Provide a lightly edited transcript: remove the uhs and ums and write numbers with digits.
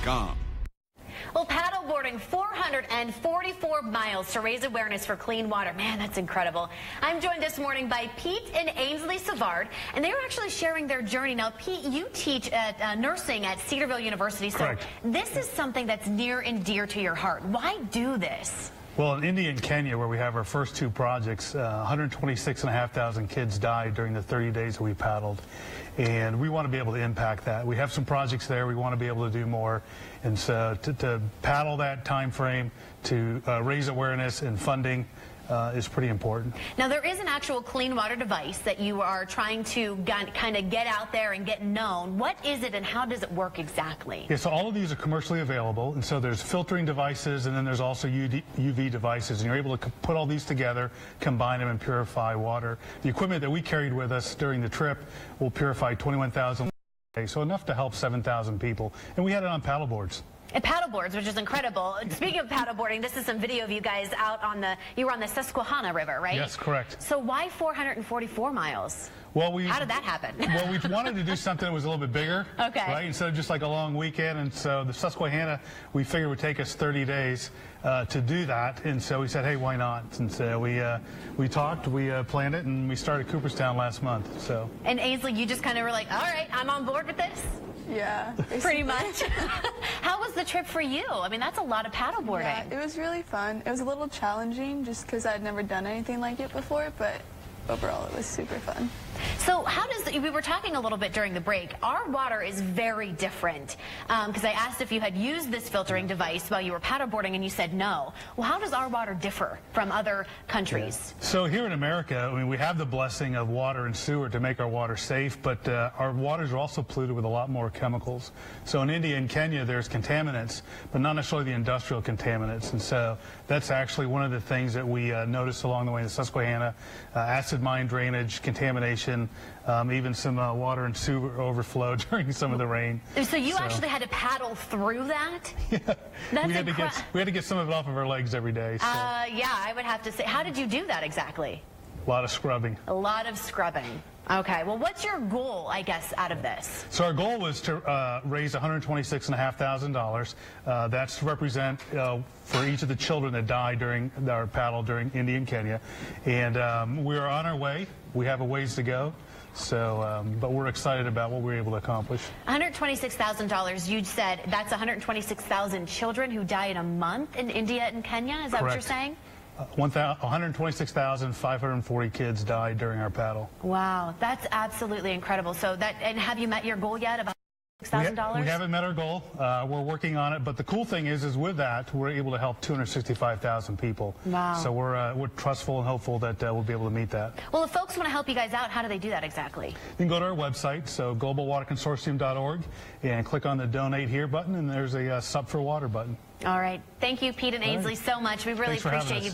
GlobalWaterConsortium.com. Well, paddleboarding 444 miles to raise awareness for clean water. Man, that's incredible. I'm joined this morning by Pete and Ainsley Savard, and they were actually sharing their journey. Now, Pete, you teach at nursing at Cedarville University, so Correct. This is something that's near and dear to your heart. Why do this? Well, in India and Kenya, where we have our first two projects, 126,500 kids died during the 30 days that we paddled. And we want to be able to impact that. We have some projects there. We want to be able to do more. And so to paddle that time frame, to raise awareness and funding is pretty important. Now, there is an actual clean water device that you are trying to kind of get out there and get known. What is it and how does it work exactly? Yeah, so all of these are commercially available. And so there's filtering devices, and then there's also UV devices. And you're able to put all these together, combine them, and purify water. The equipment that we carried with us during the trip will purify 21,000 liters, so enough to help 7,000 people. And we had it on paddle boards. And paddleboards, which is incredible. Speaking of paddleboarding, this is some video of you guys out on you were on the Susquehanna River, right? Yes, correct. So why 444 miles? Well, how did that happen? Well, we wanted to do something that was a little bit bigger, okay, right? Instead of just like a long weekend. And so the Susquehanna, we figured would take us 30 days to do that. And so we said, hey, why not? And so we talked, we planned it, and we started Cooperstown last month. So. And Ainsley, you just kind of were like, all right, I'm on board with this? Yeah. Pretty much. How was the trip for you? I mean, that's a lot of paddleboarding. Yeah, it was really fun. It was a little challenging just because I'd never done anything like it before, but overall it was super fun. So how does, we were talking a little bit during the break, our water is very different, because I asked if you had used this filtering device while you were paddleboarding and you said no. Well, how does our water differ from other countries? Yeah. So here in America, I mean, we have the blessing of water and sewer to make our water safe, but our waters are also polluted with a lot more chemicals. So in India and Kenya, there's contaminants, but not necessarily the industrial contaminants. And so that's actually one of the things that we noticed along the way in the Susquehanna, acid mine drainage, contamination, even some water and sewer overflow during some of the rain. So you actually had to paddle through that? Yeah. That's we had to get some of it off of our legs every day. So. Yeah, I would have to say. How did you do that exactly? A lot of scrubbing. A lot of scrubbing. Okay, well, what's your goal, I guess, out of this? So our goal was to raise $126,500. That's to represent for each of the children that died during our paddle during India and Kenya. And we're on our way. We have a ways to go. So, but we're excited about what we were able to accomplish. $126,000, you said that's 126,000 children who die in a month in India and Kenya? Is that what you're saying? 126,540 kids died during our paddle. Wow, that's absolutely incredible. So and have you met your goal yet of $100,000? We haven't met our goal. We're working on it. But the cool thing is with that, we're able to help 265,000 people. Wow. So we're trustful and hopeful that we'll be able to meet that. Well, if folks want to help you guys out, how do they do that exactly? You can go to our website, so GlobalWaterConsortium.org, and click on the Donate Here button, and there's a Sup for Water button. All right. Thank you, Pete and Ainsley, so much. We really appreciate you.